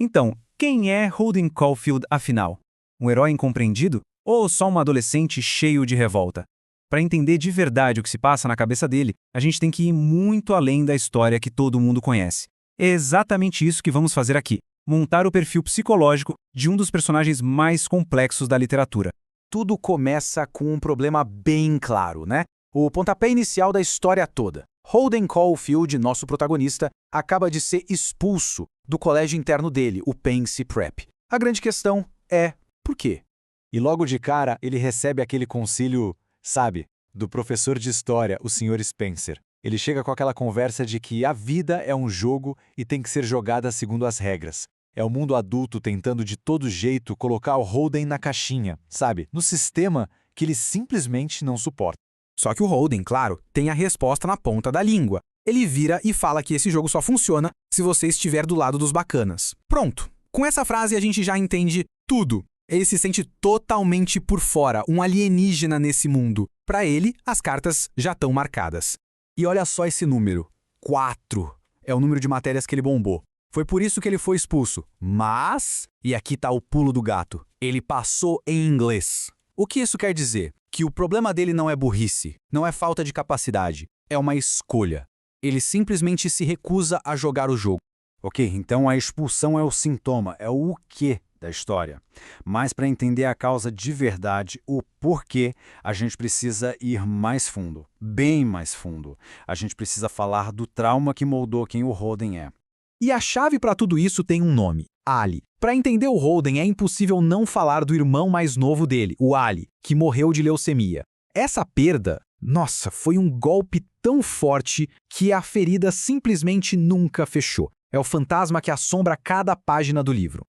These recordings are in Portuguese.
Então, quem é Holden Caulfield afinal? Um herói incompreendido? Ou só um adolescente cheio de revolta? Para entender de verdade o que se passa na cabeça dele, a gente tem que ir muito além da história que todo mundo conhece. É exatamente isso que vamos fazer aqui: montar o perfil psicológico de um dos personagens mais complexos da literatura. Tudo começa com um problema bem claro, né? O pontapé inicial da história toda. Holden Caulfield, nosso protagonista, acaba de ser expulso do colégio interno dele, o Pense Prep. A grande questão é, por quê? E logo de cara, ele recebe aquele concílio, sabe, do professor de história, o Sr. Spencer. Ele chega com aquela conversa de que a vida é um jogo e tem que ser jogada segundo as regras. É o mundo adulto tentando de todo jeito colocar o Holden na caixinha, sabe, no sistema que ele simplesmente não suporta. Só que o Holden, claro, tem a resposta na ponta da língua. Ele vira e fala que esse jogo só funciona se você estiver do lado dos bacanas. Pronto. Com essa frase a gente já entende tudo. Ele se sente totalmente por fora, um alienígena nesse mundo. Para ele, as cartas já estão marcadas. E olha só esse número. 4. É o número de matérias que ele bombou. Foi por isso que ele foi expulso. Mas, e aqui tá o pulo do gato, ele passou em inglês. O que isso quer dizer? Que o problema dele não é burrice, não é falta de capacidade, é uma escolha. Ele simplesmente se recusa a jogar o jogo. Ok, então a expulsão é o sintoma, é o quê da história. Mas para entender a causa de verdade, o porquê, a gente precisa ir mais fundo, bem mais fundo. A gente precisa falar do trauma que moldou quem o Holden é. E a chave para tudo isso tem um nome: Ali. Para entender o Holden, é impossível não falar do irmão mais novo dele, o Ali, que morreu de leucemia. Essa perda, nossa, foi um golpe tão forte que a ferida simplesmente nunca fechou. É o fantasma que assombra cada página do livro.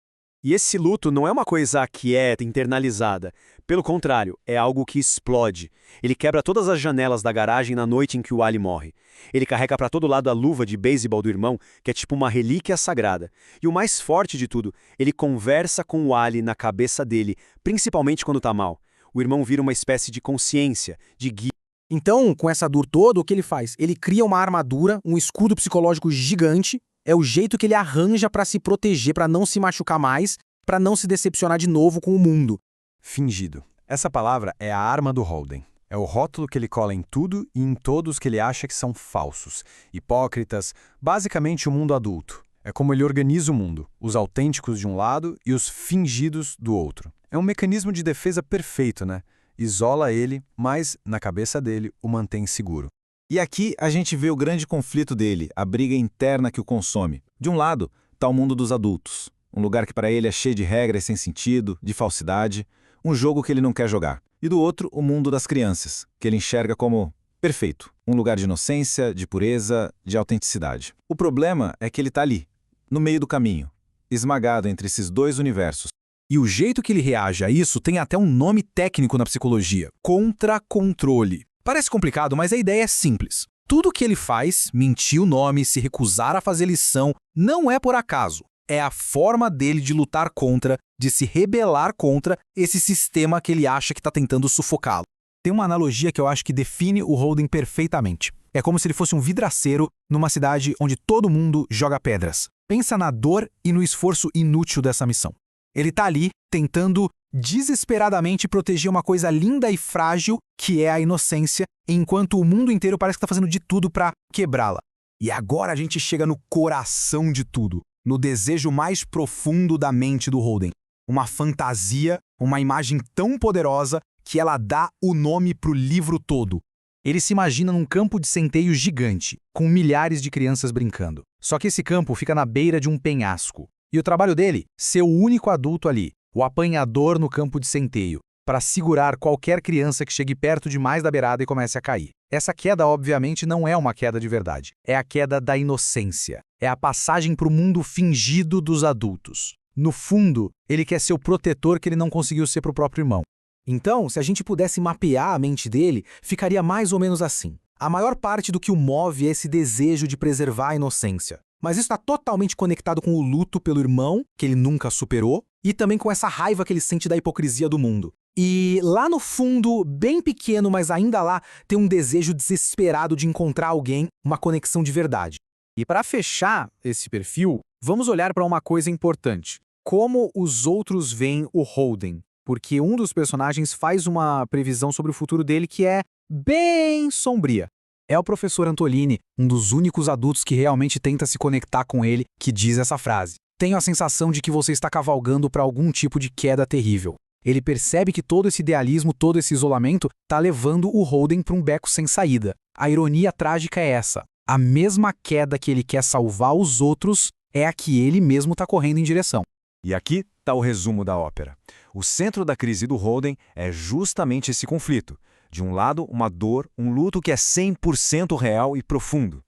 E esse luto não é uma coisa quieta, internalizada. Pelo contrário, é algo que explode. Ele quebra todas as janelas da garagem na noite em que o Ali morre. Ele carrega para todo lado a luva de beisebol do irmão, que é tipo uma relíquia sagrada. E o mais forte de tudo, ele conversa com o Ali na cabeça dele, principalmente quando tá mal. O irmão vira uma espécie de consciência, de guia. Então, com essa dor toda, o que ele faz? Ele cria uma armadura, um escudo psicológico gigante. É o jeito que ele arranja para se proteger, para não se machucar mais, para não se decepcionar de novo com o mundo. Fingido. Essa palavra é a arma do Holden. É o rótulo que ele cola em tudo e em todos que ele acha que são falsos, hipócritas, basicamente o mundo adulto. É como ele organiza o mundo, os autênticos de um lado e os fingidos do outro. É um mecanismo de defesa perfeito, né? Isola ele, mas, na cabeça dele, o mantém seguro. E aqui a gente vê o grande conflito dele, a briga interna que o consome. De um lado, está o mundo dos adultos, um lugar que para ele é cheio de regras sem sentido, de falsidade, um jogo que ele não quer jogar. E do outro, o mundo das crianças, que ele enxerga como perfeito, um lugar de inocência, de pureza, de autenticidade. O problema é que ele está ali, no meio do caminho, esmagado entre esses dois universos. E o jeito que ele reage a isso tem até um nome técnico na psicologia: contra-controle. Parece complicado, mas a ideia é simples. Tudo que ele faz, mentir o nome, se recusar a fazer lição, não é por acaso. É a forma dele de lutar contra, de se rebelar contra esse sistema que ele acha que está tentando sufocá-lo. Tem uma analogia que eu acho que define o Holden perfeitamente. É como se ele fosse um vidraceiro numa cidade onde todo mundo joga pedras. Pensa na dor e no esforço inútil dessa missão. Ele está ali tentando desesperadamente proteger uma coisa linda e frágil, que é a inocência, enquanto o mundo inteiro parece que está fazendo de tudo para quebrá-la. E agora a gente chega no coração de tudo, no desejo mais profundo da mente do Holden. Uma fantasia, uma imagem tão poderosa que ela dá o nome para o livro todo. Ele se imagina num campo de centeio gigante, com milhares de crianças brincando. Só que esse campo fica na beira de um penhasco. E o trabalho dele? Ser o único adulto ali, o apanhador no campo de centeio, para segurar qualquer criança que chegue perto demais da beirada e comece a cair. Essa queda, obviamente, não é uma queda de verdade. É a queda da inocência. É a passagem para o mundo fingido dos adultos. No fundo, ele quer ser o protetor que ele não conseguiu ser para o próprio irmão. Então, se a gente pudesse mapear a mente dele, ficaria mais ou menos assim. A maior parte do que o move é esse desejo de preservar a inocência. Mas isso está totalmente conectado com o luto pelo irmão, que ele nunca superou, e também com essa raiva que ele sente da hipocrisia do mundo. E lá no fundo, bem pequeno, mas ainda lá, tem um desejo desesperado de encontrar alguém, uma conexão de verdade. E para fechar esse perfil, vamos olhar para uma coisa importante. Como os outros veem o Holden? Porque um dos personagens faz uma previsão sobre o futuro dele que é bem sombria. É o professor Antolini, um dos únicos adultos que realmente tenta se conectar com ele, que diz essa frase. Tenho a sensação de que você está cavalgando para algum tipo de queda terrível. Ele percebe que todo esse idealismo, todo esse isolamento, está levando o Holden para um beco sem saída. A ironia trágica é essa. A mesma queda que ele quer salvar os outros é a que ele mesmo está correndo em direção. E aqui está o resumo da ópera. O centro da crise do Holden é justamente esse conflito. De um lado, uma dor, um luto que é 100% real e profundo.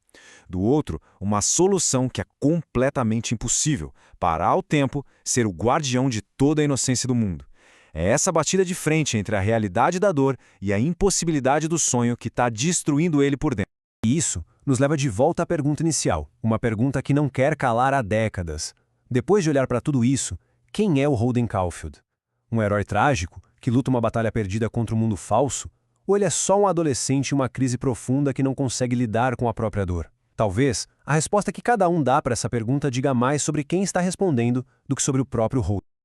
Do outro, uma solução que é completamente impossível, parar o tempo, ser o guardião de toda a inocência do mundo. É essa batida de frente entre a realidade da dor e a impossibilidade do sonho que está destruindo ele por dentro. E isso nos leva de volta à pergunta inicial, uma pergunta que não quer calar há décadas. Depois de olhar para tudo isso, quem é o Holden Caulfield? Um herói trágico que luta uma batalha perdida contra um mundo falso? Ou ele é só um adolescente em uma crise profunda que não consegue lidar com a própria dor? Talvez a resposta que cada um dá para essa pergunta diga mais sobre quem está respondendo do que sobre o próprio Holden.